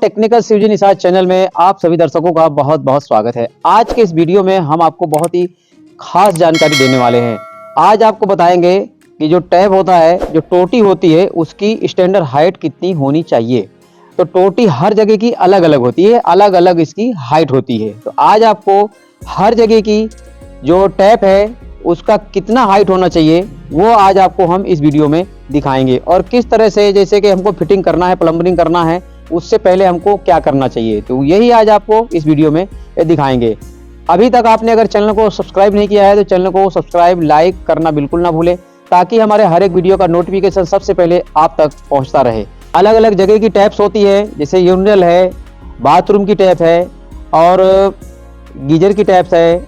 Technical Shivji Nishad channel में आप सभी दर्शकों का बहुत बहुत स्वागत है। आज के इस वीडियो में हम आपको बहुत ही खास जानकारी देने वाले हैं। आज आपको बताएंगे कि जो टैब होता है, जो टोटी होती है, उसकी स्टैंडर्ड हाइट कितनी होनी चाहिए। तो टोटी हर जगह की अलग अलग होती है, अलग अलग इसकी हाइट होती है। तो आज आपको हर जगह की जो टैप है उसका कितना हाइट होना चाहिए वो आज आपको हम इस वीडियो में दिखाएंगे, और किस तरह से, जैसे कि हमको फिटिंग करना है, प्लम्बरिंग करना है, उससे पहले हमको क्या करना चाहिए। तो यही आज आपको इस वीडियो में दिखाएंगे। अभी तक आपने अगर चैनल को सब्सक्राइब नहीं किया है तो चैनल को सब्सक्राइब, लाइक करना बिल्कुल ना भूलें, ताकि हमारे हर एक वीडियो का नोटिफिकेशन सबसे पहले आप तक पहुंचता रहे। अलग अलग जगह की टैप्स होती है, जैसे यूरिनल है, बाथरूम की टैप है, और गीजर की टैप्स है,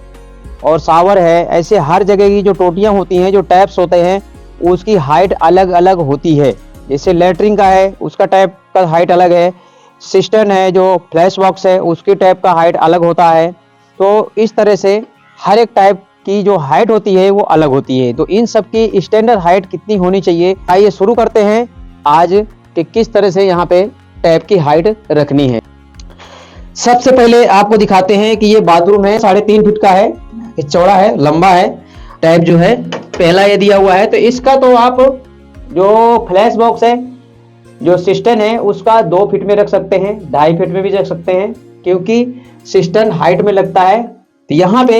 और शावर है। ऐसे हर जगह की जो टोटियाँ होती हैं, जो टैप्स होते हैं, उसकी हाइट अलग अलग होती है। जैसे लेटरिन का है, उसका टैप का हाइट अलग है। सिस्टर्न है, जो फ्लैश बॉक्स है, उसकी टैप का हाइट अलग होता है। तो इस तरह से हर एक टाइप की जो हाइट होती है वो अलग होती है। तो इन सब की स्टैंडर्ड हाइट कितनी होनी चाहिए, आइए शुरू करते हैं आज कि किस तरह से यहाँ पे टैप की हाइट रखनी है। सबसे पहले आपको दिखाते हैं कि ये बाथरूम है, 3.5 फीट का है, चौड़ा है, लंबा है। टैप जो है पहला ये दिया हुआ है। तो इसका तो आप जो फ्लैश बॉक्स है, जो सिस्टर्न है, उसका 2 फीट में रख सकते हैं, 2.5 फीट में भी रख सकते हैं, क्योंकि सिस्टर्न हाइट में लगता है। तो यहाँ पे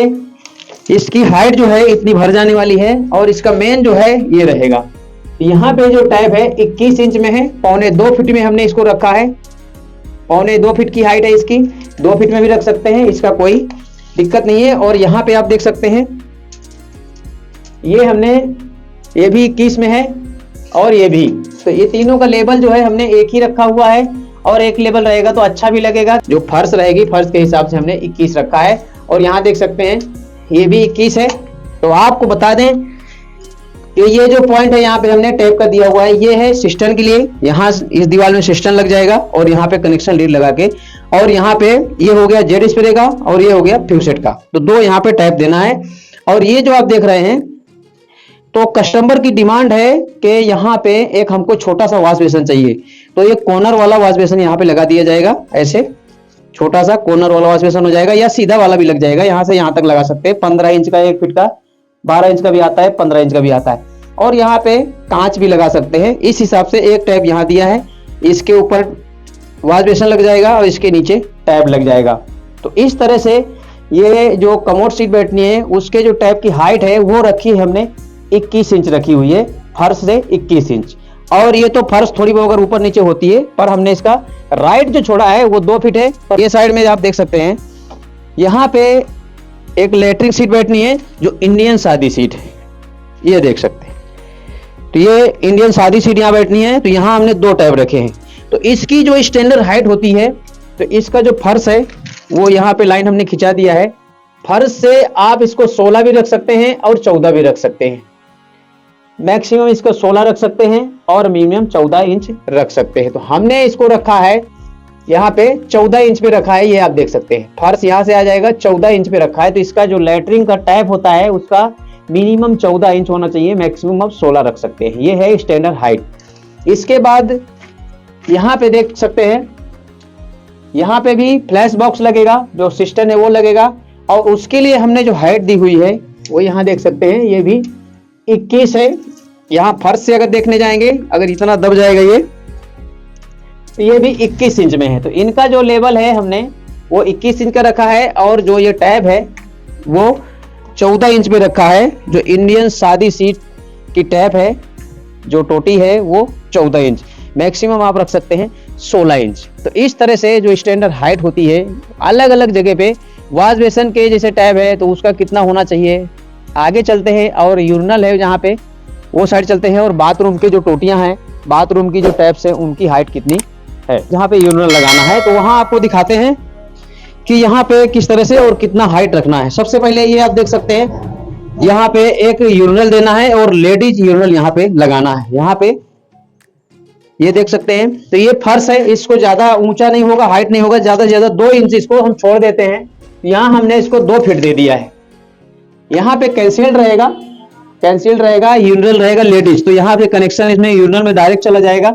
इसकी हाइट जो है इतनी भर जाने वाली है, और इसका मेन जो है ये रहेगा। यहाँ पे जो टैप है 21 इंच में है, 1.25 फीट में हमने इसको रखा है। 1.25 फीट की हाइट है इसकी, 2 फीट में भी रख सकते हैं, इसका कोई दिक्कत नहीं है। और यहाँ पे आप देख सकते हैं ये भी 21 में है, और ये भी। तो ये तीनों का लेवल जो है हमने एक ही रखा हुआ है, और एक लेवल रहेगा तो अच्छा भी लगेगा। जो फर्श रहेगी, फर्श के हिसाब से हमने 21 रखा है, और यहाँ देख सकते हैं ये भी 21 है। तो आपको बता दें कि ये जो पॉइंट है यहाँ पे हमने टेप का दिया हुआ है, ये है सिस्टर्न के लिए। यहाँ इस दीवार में सिस्टर्न लग जाएगा, और यहाँ पे कनेक्शन लीड लगा के, और यहाँ पे ये हो गया जेड स्प्रे का, और ये हो गया फ्यूसेट का। तो 2 यहाँ पे टैप देना है। और ये जो आप देख रहे हैं, तो कस्टमर की डिमांड है कि यहाँ पे एक हमको छोटा सा वॉश बेसिन चाहिए। तो ये कॉर्नर वाला वॉश बेसिन यहाँ पे लगा दिया जाएगा। ऐसे छोटा सा कॉर्नर वाला वॉश बेसिन हो जाएगा, या सीधा वाला भी लग जाएगा। यहाँ से यहाँ तक लगा सकते हैं। 15 इंच का 1 फीट का, 12 इंच का भी आता है, 15 इंच का भी आता है। और यहाँ पे कांच भी लगा सकते हैं। इस हिसाब से एक टैप यहाँ दिया है, इसके ऊपर वॉश बेसिन लग जाएगा, और इसके नीचे टैप लग जाएगा। तो इस तरह से ये जो कमोड सीट बैठनी है, उसके जो टैप की हाइट है वो रखी है हमने 21 इंच रखी हुई है, फर्श से 21 इंच। और ये तो फर्श थोड़ी बहुत अगर ऊपर नीचे होती है, पर हमने इसका राइट जो छोड़ा है वो 2 फीट है। और ये साइड में आप देख सकते हैं, यहाँ पे एक लेटरिन सीट बैठनी है, जो इंडियन शादी सीट है, ये देख सकते हैं। तो ये इंडियन शादी सीट यहाँ बैठनी है। तो यहाँ हमने 2 टैब रखे हैं। तो इसकी जो स्टैंडर्ड हाइट होती है, तो इसका जो फर्श है वो यहाँ पे लाइन हमने खिंचा दिया है। फर्श से आप इसको 16 भी रख सकते हैं, और 14 भी रख सकते हैं। मैक्सिमम इसको 16 रख सकते हैं, और मिनिमम 14 इंच रख सकते हैं। तो हमने इसको रखा है यहाँ पे 14 इंच पे रखा है। ये आप देख सकते हैं, फर्श यहाँ से आ जाएगा, 14 इंच पे रखा है। तो इसका जो लेटरिन का टैप होता है उसका मिनिमम 14 इंच होना चाहिए, मैक्सिमम आप 16 रख सकते हैं। ये है स्टैंडर्ड हाइट। इसके बाद यहाँ पे देख सकते हैं, यहाँ पे भी फ्लैश बॉक्स लगेगा, जो सिस्टम है वो लगेगा। और उसके लिए हमने जो हाइट दी हुई है वो यहाँ देख सकते हैं, ये भी 21 है। यहाँ फर्श से अगर देखने जाएंगे, अगर इतना दब जाएगा ये, तो ये भी 21 इंच में है। तो इनका जो लेवल है हमने वो 21 इंच का रखा है, और जो ये टैब है वो 14 इंच पे रखा है। जो इंडियन शादी सीट की टैब है, जो टोटी है, वो 14 इंच। मैक्सिमम आप रख सकते हैं 16 इंच। तो इस तरह से जो स्टैंडर्ड हाइट होती है अलग अलग जगह पे। वॉश बेसिन के जैसे टैब है तो उसका कितना होना चाहिए, आगे चलते हैं। और यूरिनल है जहाँ पे, वो साइड चलते हैं। और बाथरूम के जो टोटियाँ हैं, बाथरूम की जो टैप्स है, उनकी हाइट कितनी है, जहाँ पे यूरिनल लगाना है, तो वहाँ आपको दिखाते हैं कि यहाँ पे किस तरह से और कितना हाइट रखना है। सबसे पहले ये आप देख सकते हैं, यहाँ पे एक यूरिनल देना है, और लेडीज यूरिनल यहाँ पे लगाना है। यहाँ पे ये देख सकते हैं। तो ये फर्श है, इसको ज्यादा ऊंचा नहीं होगा, हाइट नहीं होगा, ज्यादा से ज्यादा 2 इंच इसको हम छोड़ देते हैं। यहाँ हमने इसको 2 फीट दे दिया है। यहाँ पे कैंसिल्ड रहेगा, यूरिनल रहेगा लेडीज। तो यहाँ पे कनेक्शन इसमें यूरिनल में डायरेक्ट चला जाएगा,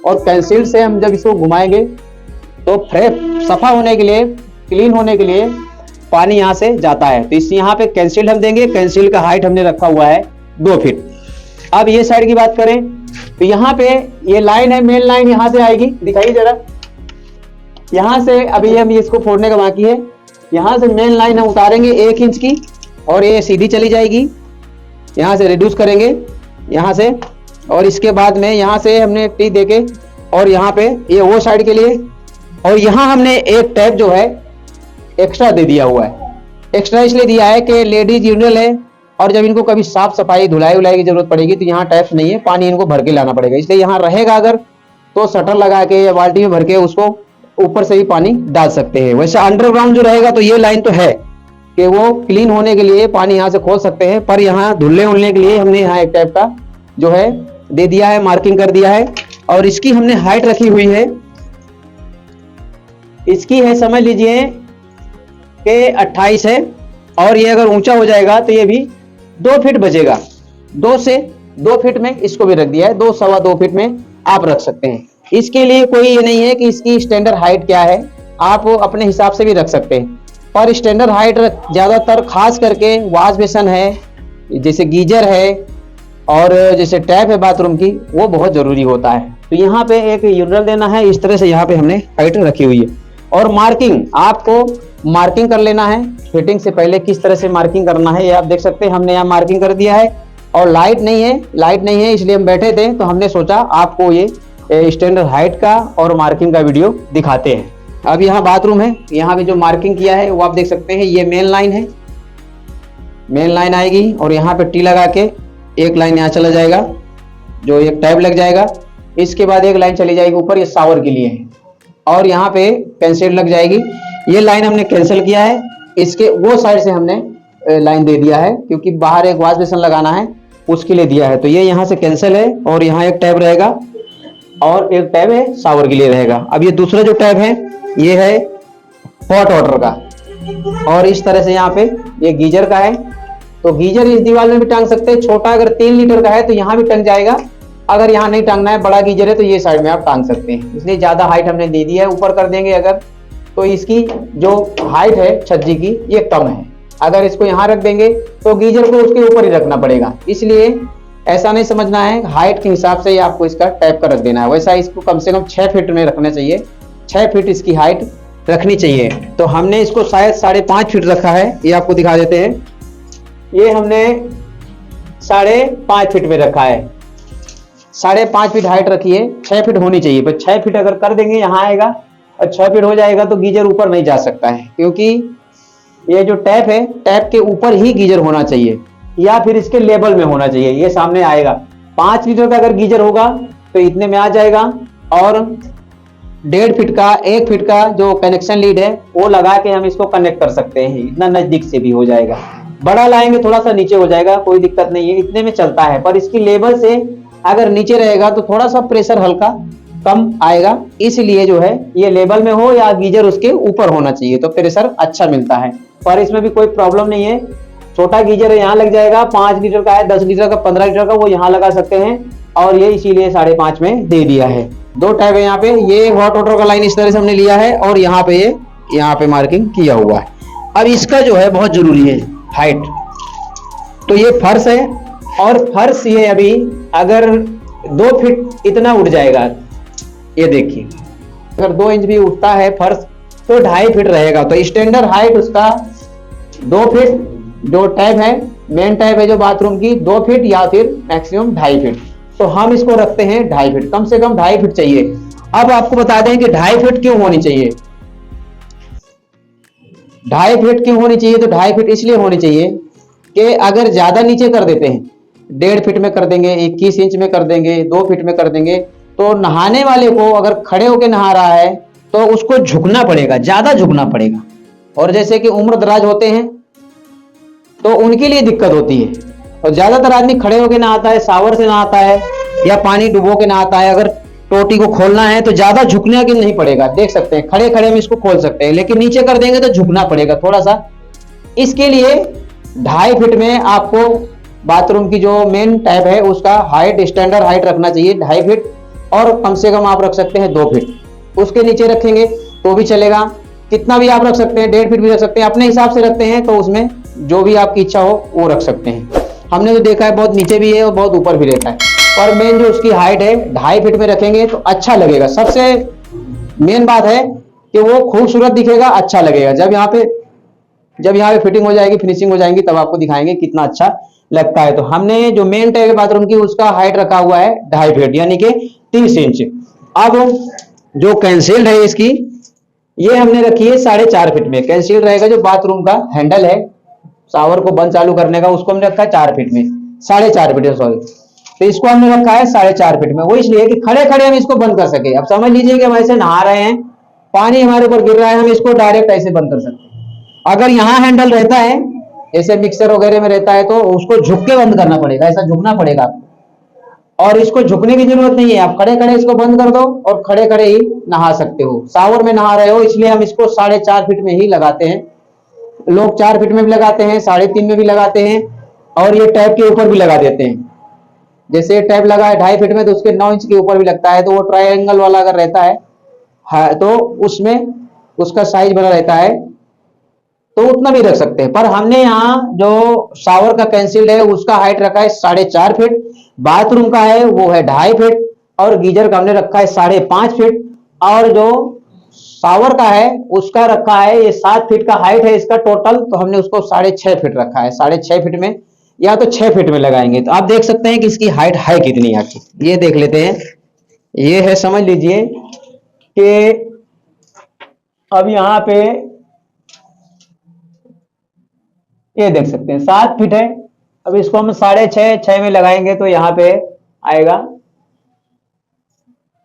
और कैंसिल्ड से हम जब इसको घुमाएंगे तो फ्रेश सफा होने के लिए, क्लीन होने के लिए पानी यहाँ से जाता है। तो इस यहाँ पे कैंसिल हम देंगे। कैंसिल का हाइट हमने रखा हुआ है 2 फीट। अब ये साइड की बात करें तो यहाँ पे ये लाइन है, मेन लाइन यहाँ से आएगी, दिखाइए जरा। यहाँ से अभी हम इसको फोड़ने का बाकी है। यहाँ से मेन लाइन हम उतारेंगे 1 इंच की और ये सीधी चली जाएगी। यहाँ से रिड्यूस करेंगे यहाँ से, और इसके बाद में यहाँ से हमने टी देके और यहाँ पे ये वो साइड के लिए, और यहाँ हमने एक टैप जो है एक्स्ट्रा दे दिया हुआ है। एक्स्ट्रा इसलिए दिया है कि लेडीज यूरिनल है और जब इनको कभी साफ सफाई धुलाई उलाई की जरूरत पड़ेगी तो यहाँ टैप्स नहीं है, पानी इनको भर के लाना पड़ेगा। इसलिए यहाँ रहेगा अगर तो शटर लगा के या बाल्टी में भर के उसको ऊपर से ही पानी डाल सकते हैं। वैसे अंडरग्राउंड जो रहेगा तो ये लाइन तो है कि वो क्लीन होने के लिए पानी यहाँ से खोल सकते हैं, पर यहाँ धुलने उलने के लिए हमने यहाँ एक टाइप का जो है दे दिया है, मार्किंग कर दिया है। और इसकी हमने हाइट रखी हुई है, इसकी है समझ लीजिए कि 28 है, और ये अगर ऊंचा हो जाएगा तो ये भी 2 फीट बचेगा। 2 से 2 फीट में इसको भी रख दिया है, 2 सवा 2 फीट में आप रख सकते हैं। इसके लिए कोई ये नहीं है कि इसकी स्टैंडर्ड हाइट क्या है, आप अपने हिसाब से भी रख सकते हैं। पर स्टैंडर्ड हाइट ज्यादातर खास करके वॉश बेसन है, जैसे गीजर है और जैसे टैप है बाथरूम की, वो बहुत जरूरी होता है। तो यहाँ पे एक यूरिनल देना है, इस तरह से यहाँ पे हमने हाइट रखी हुई है। और मार्किंग, आपको मार्किंग कर लेना है फिटिंग से पहले, किस तरह से मार्किंग करना है ये आप देख सकते हैं। हमने यहाँ मार्किंग कर दिया है। और लाइट नहीं है इसलिए हम बैठे थे, तो हमने सोचा आपको ये स्टैंडर्ड हाइट का और मार्किंग का वीडियो दिखाते हैं। अब यहाँ बाथरूम है, यहाँ पे जो मार्किंग किया है वो आप देख सकते हैं। ये मेन लाइन है, मेन लाइन आएगी और यहाँ पे टी लगा के एक लाइन यहाँ चला जाएगा, जो एक टैब लग जाएगा। इसके बाद एक लाइन चली जाएगी ऊपर, ये शावर के लिए है, और यहाँ पे कैंसिल लग जाएगी। ये लाइन हमने कैंसिल किया है, इसके वो साइड से हमने लाइन दे दिया है क्योंकि बाहर एक वॉश बेसन लगाना है, उसके लिए दिया है। तो ये यहाँ से कैंसिल है और यहाँ एक टैब रहेगा और एक टैब है शावर के लिए रहेगा। अब ये दूसरा जो टैब है ये है हॉट वाटर का, और इस तरह से यहाँ पे ये गीजर का है। तो गीजर इस दीवार में भी टांग सकते हैं, छोटा अगर 3 लीटर का है तो यहाँ भी टंग जाएगा। अगर यहाँ नहीं टांगना है, बड़ा गीजर है तो ये साइड में आप टांग सकते हैं। इसलिए ज्यादा हाइट हमने दे दी है। ऊपर कर देंगे अगर तो इसकी जो हाइट है छज्जी की ये कम है, अगर इसको यहाँ रख देंगे तो गीजर को उसके ऊपर ही रखना पड़ेगा। इसलिए ऐसा नहीं समझना है, हाइट के हिसाब से ही आपको इसका टैप कर रख देना है। वैसा इसको कम से कम 6 फीट में रखना चाहिए, 6 फीट इसकी हाइट रखनी चाहिए। तो हमने इसको शायद 5.5 फीट रखा है, ये आपको दिखा देते हैं। ये हमने 5.5 फीट में रखा है, 5.5 फीट हाइट रखी है। 6 फीट होनी चाहिए, पर 6 फीट अगर कर देंगे यहाँ आएगा और 6 फीट हो जाएगा तो गीजर ऊपर नहीं जा सकता है, क्योंकि ये जो टैप है टैप के ऊपर ही गीजर होना चाहिए या फिर इसके लेवल में होना चाहिए, ये सामने आएगा। 5 लीटर का अगर गीजर होगा तो इतने में आ जाएगा, और 1.5 फीट का 1 फीट का जो कनेक्शन लीड है वो लगा के हम इसको कनेक्ट कर सकते हैं, इतना नजदीक से भी हो जाएगा। बड़ा लाएंगे थोड़ा सा नीचे हो जाएगा, कोई दिक्कत नहीं है, इतने में चलता है। पर इसकी लेवल से अगर नीचे रहेगा तो थोड़ा सा प्रेशर हल्का कम आएगा, इसलिए जो है ये लेवल में हो या गीजर उसके ऊपर होना चाहिए तो प्रेशर अच्छा मिलता है। पर इसमें भी कोई प्रॉब्लम नहीं है, छोटा गीजर है यहाँ लग जाएगा। 5 लीटर का है, 10 लीटर का, 15 लीटर का, वो यहाँ लगा सकते हैं, और ये इसीलिए 5.5 में दे दिया है। 2 टैब है यहाँ पे। ये हॉट वाटर का लाइन इस तरह से हमने लिया है और यहाँ पे ये यहाँ पे मार्किंग किया हुआ है। अब इसका जो है बहुत जरूरी है हाइट। तो ये फर्श है, और फर्श ये अभी अगर 2 फीट इतना उठ जाएगा, ये देखिए अगर 2 इंच भी उठता है फर्श तो 2.5 फीट रहेगा। तो स्टैंडर्ड हाइट उसका 2 फीट, जो टैब है मेन टैब है जो बाथरूम की 2 फीट या फिर मैक्सिमम 2.5 फीट। तो हम इसको रखते हैं 2.5 फीट, कम से कम 2.5 फीट चाहिए। अब आपको बता दें कि 2.5 फीट क्यों होनी चाहिए। 2.5 फीट क्यों होनी चाहिए, तो 2.5 फीट इसलिए होनी चाहिए कि अगर ज्यादा नीचे कर देते हैं, 1.5 फीट में कर देंगे, 21 इंच में कर देंगे, 2 फीट में कर देंगे, तो नहाने वाले को अगर खड़े होकर नहा रहा है तो उसको झुकना पड़ेगा, ज्यादा झुकना पड़ेगा। और जैसे कि उम्र दराज होते हैं तो उनके लिए दिक्कत होती है, और ज्यादातर आदमी खड़े होकर नहाता है, शावर से नहाता है या पानी डुबो के नहाता है। अगर टोटी को खोलना है तो ज्यादा झुकने की नहीं पड़ेगा, देख सकते हैं खड़े खड़े हम इसको खोल सकते हैं, लेकिन नीचे कर देंगे तो झुकना पड़ेगा थोड़ा सा। इसके लिए 2.5 फीट में आपको बाथरूम की जो मेन टैप है उसका हाइट, स्टैंडर्ड हाइट रखना चाहिए 2.5 फीट, और कम से कम आप रख सकते हैं 2 फीट। उसके नीचे रखेंगे तो भी चलेगा, कितना भी आप रख सकते हैं, 1.5 फीट भी रख सकते हैं, अपने हिसाब से रखते हैं तो उसमें जो भी आपकी इच्छा हो वो रख सकते हैं। हमने तो देखा है बहुत नीचे भी है और बहुत ऊपर भी रहता है, और मेन जो उसकी हाइट है 2.5 फीट में रखेंगे तो अच्छा लगेगा। सबसे मेन बात है कि वो खूबसूरत दिखेगा, अच्छा लगेगा। जब यहाँ पे फिटिंग हो जाएगी, फिनिशिंग हो जाएंगी, तब आपको दिखाएंगे कितना अच्छा लगता है। तो हमने जो मेन टैप है बाथरूम की उसका हाइट रखा हुआ है 2.5 फीट यानी कि 30 इंच। अब जो कैंसिल्ड है इसकी, ये हमने रखी है 4.5 फीट में। कैंसिल्ड रहेगा जो बाथरूम का हैंडल है शावर को बंद चालू करने का, उसको हमने रखा है 4 फीट में, 4.5 फीट सॉरी। तो इसको हमने रखा है 4.5 फीट में, वो इसलिए कि खड़े खड़े हम इसको बंद कर सके। अब समझ लीजिए कि हम ऐसे नहा रहे हैं, पानी हमारे ऊपर गिर रहा है, हम इसको डायरेक्ट ऐसे बंद कर सकते हैं। अगर यहाँ हैंडल रहता है, जैसे मिक्सर वगैरह में रहता है, तो उसको झुक के बंद करना पड़ेगा, ऐसा झुकना पड़ेगा आपको। और इसको झुकने की जरूरत नहीं है, आप खड़े खड़े इसको बंद कर दो और खड़े खड़े ही नहा सकते हो। शावर में नहा रहे हो इसलिए हम इसको 4.5 फीट में ही लगाते हैं। लोग 4 फीट में भी लगाते हैं, 3.5 में भी लगाते हैं, और ये टैप के ऊपर भी लगा देते हैं। जैसे टैप लगा है 2.5 फीट में तो उसके 9 इंच के ऊपर भी लगता है, तो वो ट्रायंगल वाला अगर रहता है तो उसमें उसका साइज बड़ा रहता है, तो उतना भी रख सकते हैं। पर हमने यहाँ जो शावर का कैंसिल्ड है उसका हाइट रखा है 4.5 फीट, बाथरूम का है वो है 2.5 फीट, और गीजर का हमने रखा है 5.5 फीट, और जो शावर का है उसका रखा है ये 7 फीट का हाइट है इसका टोटल, तो हमने उसको 6.5 फीट रखा है। 6.5 फीट में या तो 6 फीट में लगाएंगे। तो आप देख सकते हैं कि इसकी हाइट है कितनी आखिर, ये देख लेते हैं। ये है, समझ लीजिए कि अब यहाँ पे ये देख सकते हैं 7 फीट है। अब इसको हम 6.5 में लगाएंगे तो यहाँ पे आएगा,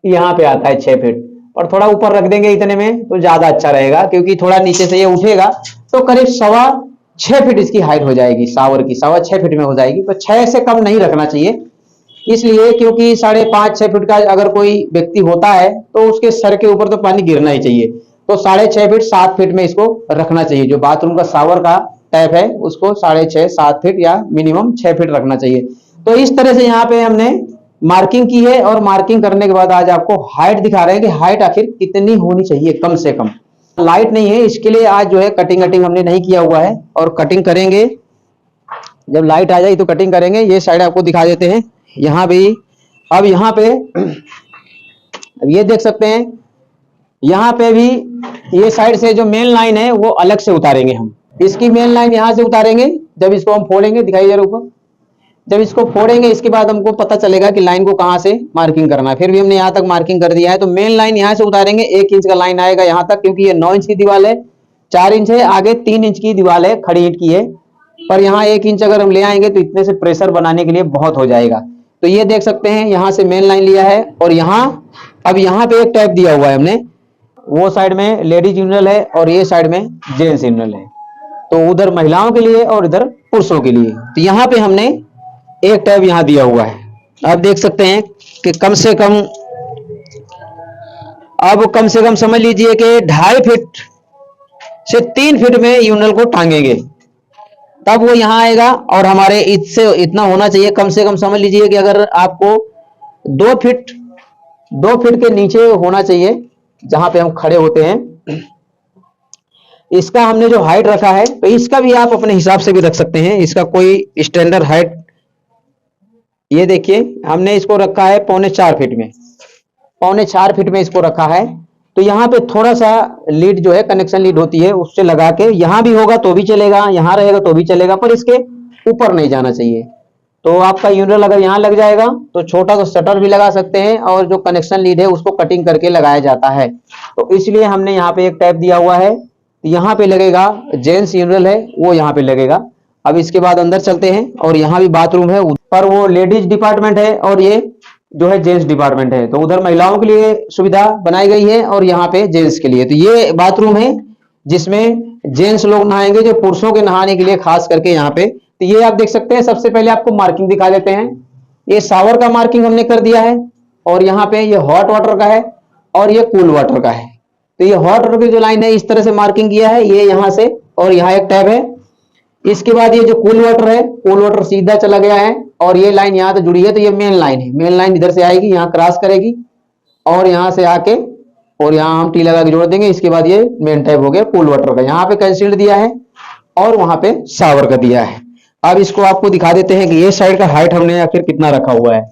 यहाँ पे आता है 6 फीट, और थोड़ा ऊपर रख देंगे इतने में तो ज्यादा अच्छा रहेगा, क्योंकि थोड़ा नीचे से ये उठेगा तो करीब 6.25 फीट इसकी हाइट हो जाएगी, शावर की 6.25 फीट में हो जाएगी। तो 6 से कम नहीं रखना चाहिए, इसलिए क्योंकि 5.5-6 फीट का अगर कोई व्यक्ति होता है तो उसके सर के ऊपर तो पानी गिरना ही चाहिए। तो 6.5 फीट 7 फीट में इसको रखना चाहिए। जो बाथरूम का शावर का टैप है उसको 6.5-7 फीट या मिनिमम 6 फीट रखना चाहिए। तो इस तरह से यहाँ पे हमने मार्किंग की है, और मार्किंग करने के बाद आज आपको हाइट दिखा रहे हैं कि हाइट आखिर कितनी होनी चाहिए कम से कम। लाइट नहीं है इसके लिए आज जो है कटिंग हमने नहीं किया हुआ है, और कटिंग करेंगे जब लाइट आ जाए तो कटिंग करेंगे। ये साइड आपको दिखा देते हैं, यहाँ भी। अब यहाँ पे अब ये देख सकते हैं, यहाँ पे भी ये साइड से जो मेन लाइन है वो अलग से उतारेंगे हम। इसकी मेन लाइन यहाँ से उतारेंगे, जब इसको हम फोड़ेंगे, दिखाइए जरा ऊपर, जब इसको फोड़ेंगे इसके बाद हमको पता चलेगा कि लाइन को कहाँ से मार्किंग करना है। फिर भी हमने यहाँ तक मार्किंग कर दिया है, तो मेन लाइन यहाँ से उतारेंगे, 1 इंच का लाइन आएगा यहाँ तक, क्योंकि ये 9 इंच की दीवार है, 4 इंच है आगे, 3 इंच की दीवार है, खड़ी ईंट की है। पर यहाँ 1 इंच अगर हम ले आएंगे तो इतने से प्रेशर बनाने के लिए बहुत हो जाएगा। तो ये देख सकते हैं यहाँ से मेन लाइन लिया है, और यहाँ अब यहाँ पे एक टैप दिया हुआ है हमने, वो साइड में लेडीज यूरिनल है और ये साइड में जेंट्स यूरिनल है, तो उधर महिलाओं के लिए और इधर पुरुषों के लिए। तो यहाँ पे हमने एक टैब यहाँ दिया हुआ है। आप देख सकते हैं कि कम से कम समझ लीजिए कि 2.5 फीट से 3 फीट में यूरिनल को टांगेंगे, तब वो यहाँ आएगा। और हमारे इससे इतना होना चाहिए, कम से कम समझ लीजिए कि अगर आपको 2 फीट के नीचे होना चाहिए जहां पे हम खड़े होते हैं। इसका हमने जो हाइट रखा है, तो इसका भी आप अपने हिसाब से भी रख सकते हैं, इसका कोई स्टैंडर्ड हाइट। ये देखिए हमने इसको रखा है 4.25 फीट में, 4.25 फीट में इसको रखा है। तो यहाँ पे थोड़ा सा लीड जो है, कनेक्शन लीड होती है, उससे लगा के यहाँ भी होगा तो भी चलेगा, यहाँ रहेगा तो भी चलेगा, पर इसके ऊपर नहीं जाना चाहिए। तो आपका यूरिनल अगर यहाँ लग जाएगा तो छोटा सा शटर भी लगा सकते हैं, और जो कनेक्शन लीड है उसको कटिंग करके लगाया जाता है। तो इसलिए हमने यहाँ पे एक टैप दिया हुआ है, यहाँ पे लगेगा, जेंट्स यूरिनल है वो यहाँ पे लगेगा। अब इसके बाद अंदर चलते हैं, और यहाँ भी बाथरूम है, पर वो लेडीज डिपार्टमेंट है और ये जो है जेंट्स डिपार्टमेंट है। तो उधर महिलाओं के लिए सुविधा बनाई गई है और यहाँ पे जेंट्स के लिए। तो ये बाथरूम है जिसमें जेंट्स लोग नहाएंगे, जो पुरुषों के नहाने के लिए खास करके यहाँ पे। तो ये आप देख सकते हैं, सबसे पहले आपको मार्किंग दिखा देते हैं। ये शावर का मार्किंग हमने कर दिया है, और यहाँ पे ये हॉट वाटर का है और ये कूल वाटर का है। तो ये हॉट वाटर की जो लाइन है इस तरह से मार्किंग किया है, ये यहाँ से, और यहाँ एक टैब है। इसके बाद ये जो कूल वाटर है, कूल वाटर सीधा चला गया है, और ये लाइन यहाँ से जुड़ी है, तो ये मेन लाइन है। मेन लाइन इधर से आएगी, यहाँ क्रॉस करेगी और यहाँ से आके और यहाँ हम टी लगा के जोड़ देंगे। इसके बाद ये मेन टाइप हो गया कूल वाटर का। यहाँ पे कंसील्ड दिया है और वहां पे शावर का दिया है। अब इसको आपको दिखा देते हैं कि ये साइड का हाइट हमने आखिर कितना रखा हुआ है।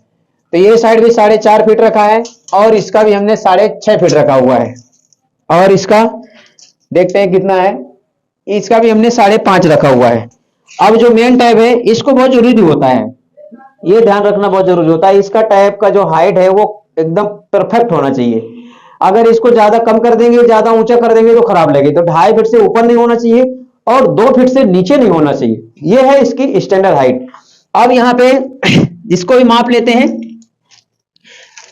तो ये साइड भी 4.5 फीट रखा है और इसका भी हमने 6.5 फीट रखा हुआ है। और इसका देखते हैं कितना है, इसका भी हमने 5.5 रखा हुआ है। अब जो मेन टैब है इसको बहुत जरूरी होता है, ये ध्यान रखना बहुत जरूरी होता है। इसका टैब का जो हाइट है वो एकदम परफेक्ट होना चाहिए। अगर इसको ज्यादा कम कर देंगे, ज्यादा ऊंचा कर देंगे तो खराब लगेगी। तो 2.5 फीट से ऊपर नहीं होना चाहिए और 2 फीट से नीचे नहीं होना चाहिए। ये है इसकी स्टैंडर्ड हाइट। अब यहाँ पे जिसको भी माप लेते हैं,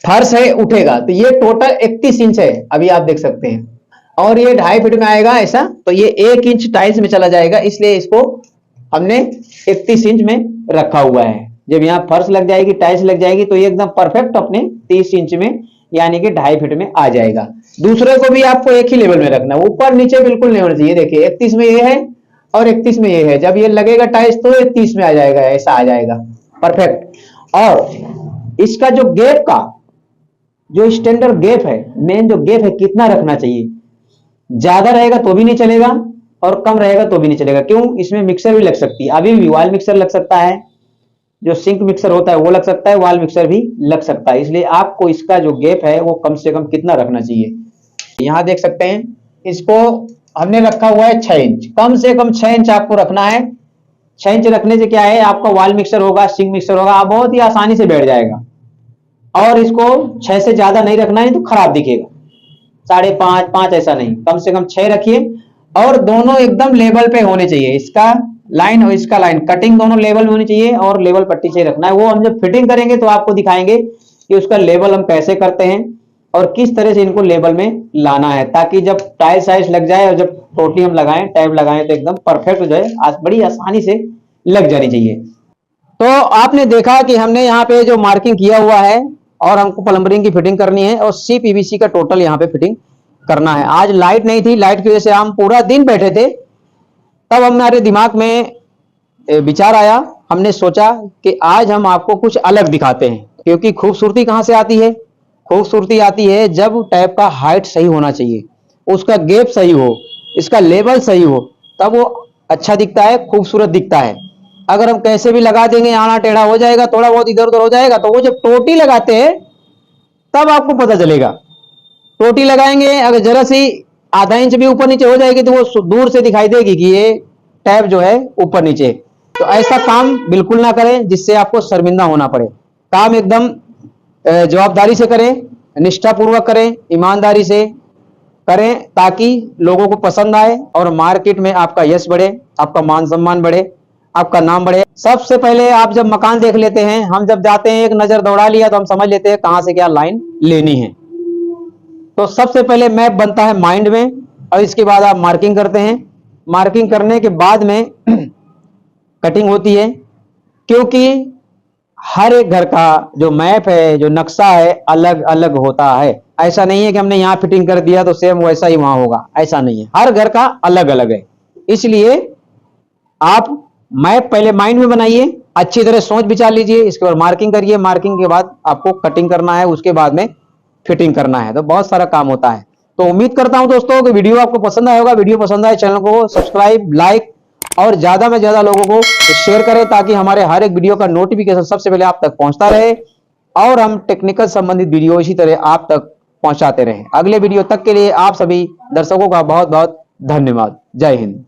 फर्श है उठेगा तो ये टोटल 31 इंच है, अभी आप देख सकते हैं। और ये 2.5 फीट में आएगा ऐसा, तो ये 1 इंच टाइल्स में चला जाएगा, इसलिए इसको हमने 31 इंच में रखा हुआ है। जब यहाँ फर्श लग जाएगी, टाइल्स लग जाएगी तो ये एकदम परफेक्ट अपने 30 इंच में यानी कि 2.5 फीट में आ जाएगा। दूसरे को भी आपको एक ही लेवल में रखना, ऊपर नीचे बिल्कुल नहीं होना चाहिए। देखिए 31 में ये है और 31 में ये है, जब ये लगेगा टाइल्स तो ये 30 में आ जाएगा, ऐसा आ जाएगा परफेक्ट। और इसका जो गैप का जो स्टैंडर्ड गैप है, मेन जो गैप है कितना रखना चाहिए, ज्यादा रहेगा तो भी नहीं चलेगा और कम रहेगा तो भी नहीं चलेगा। क्यों? इसमें मिक्सर भी लग सकती है, अभी भी वॉल मिक्सर लग सकता है, जो सिंक मिक्सर होता है वो लग सकता है, वॉल मिक्सर भी लग सकता है। इसलिए आपको इसका जो गैप है वो कम से कम कितना रखना चाहिए, यहां देख सकते हैं। इसको हमने रखा हुआ है 6 इंच, कम से कम 6 इंच आपको रखना है। 6 इंच रखने से क्या है, आपका वॉल मिक्सर होगा, सिंक मिक्सर होगा, आप बहुत ही आसानी से बैठ जाएगा। और इसको 6 से ज्यादा नहीं रखना है तो खराब दिखेगा। 5.5 5 ऐसा नहीं, कम से कम 6 रखिए। और दोनों एकदम लेवल पे होने चाहिए, इसका लाइन और इसका लाइन कटिंग दोनों लेवल में होनी चाहिए और लेवल पट्टी से रखना है। वो हम जब फिटिंग करेंगे तो आपको दिखाएंगे कि उसका लेवल हम कैसे करते हैं और किस तरह से इनको लेवल में लाना है, ताकि जब टाइल साइज लग जाए और जब टोटली हम लगाएं, टैब लगाएं तो एकदम परफेक्ट हो जाए, बड़ी आसानी से लग जानी चाहिए। तो आपने देखा कि हमने यहाँ पे जो मार्किंग किया हुआ है और हमको प्लम्बरिंग की फिटिंग करनी है और CPVC का टोटल यहाँ पे फिटिंग करना है। आज लाइट नहीं थी, लाइट की वजह से हम पूरा दिन बैठे थे। तब हमारे दिमाग में विचार आया, हमने सोचा कि आज हम आपको कुछ अलग दिखाते हैं। क्योंकि खूबसूरती कहाँ से आती है, खूबसूरती आती है जब टैब का हाइट सही होना चाहिए, उसका गैप सही हो, इसका लेवल सही हो, तब वो अच्छा दिखता है, खूबसूरत दिखता है। अगर हम कैसे भी लगा देंगे, आना टेढ़ा हो जाएगा, थोड़ा बहुत इधर उधर हो जाएगा, तो वो जब टोटी लगाते हैं तब आपको पता चलेगा। टोटी लगाएंगे, अगर जरा सी आधा इंच भी ऊपर नीचे हो जाएगी तो वो दूर से दिखाई देगी कि ये टैब जो है ऊपर नीचे। तो ऐसा काम बिल्कुल ना करें जिससे आपको शर्मिंदा होना पड़े। काम एकदम जवाबदारी से करें, निष्ठापूर्वक करें, ईमानदारी से करें, ताकि लोगों को पसंद आए और मार्केट में आपका यश बढ़े, आपका मान सम्मान बढ़े, आपका नाम बढ़े। सबसे पहले आप जब मकान देख लेते हैं, हम जब जाते हैं एक नजर दौड़ा लिया तो हम समझ लेते हैं कहां से क्या लाइन लेनी है। तो सबसे पहले मैप बनता है माइंड में और इसके बाद आप मार्किंग करते हैं। मार्किंग करने के बाद में कटिंग होती है, क्योंकि हर एक घर का जो मैप है, जो नक्शा है, अलग अलग होता है। ऐसा नहीं है कि हमने यहाँ फिटिंग कर दिया तो सेम वैसा ही वहां होगा, ऐसा नहीं है। हर घर का अलग अलग है। इसलिए आप मैप पहले माइंड में बनाइए, अच्छी तरह सोच विचार लीजिए, इसके बाद मार्किंग करिए। मार्किंग के बाद आपको कटिंग करना है, उसके बाद में फिटिंग करना है। तो बहुत सारा काम होता है। तो उम्मीद करता हूं दोस्तों कि वीडियो आपको पसंद आया होगा। वीडियो पसंद आए चैनल को सब्सक्राइब, लाइक और ज्यादा में ज्यादा लोगों को शेयर करें, ताकि हमारे हर एक वीडियो का नोटिफिकेशन सबसे पहले आप तक पहुंचता रहे और हम टेक्निकल संबंधित वीडियो इसी तरह आप तक पहुंचाते रहे। अगले वीडियो तक के लिए आप सभी दर्शकों का बहुत बहुत धन्यवाद। जय हिंद।